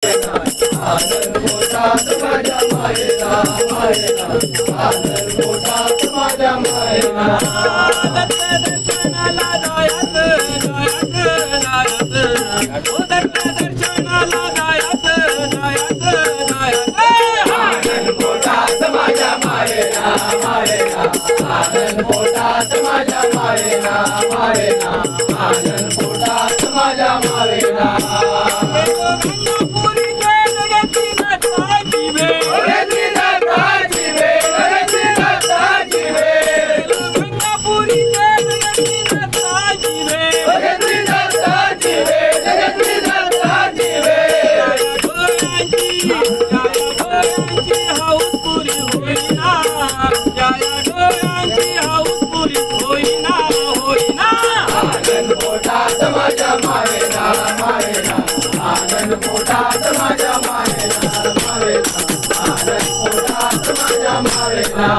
आनंद पोटात माझ्या मायेला मायेला आनंद पोटात माझ्या मायेला दत्त दर्शनाला जायचं जायचं जायचं ओ दत्त दर्शनाला जायचं जायचं जायचं आनंद पोटात माझ्या मायेला मायेला आनंद पोटात माझ्या मायेला मायेला आनंद पोटात माझ्या मायेला आनंद पोटात माझ्या मायेला मायेला आनंद पोटात माझ्या मायेला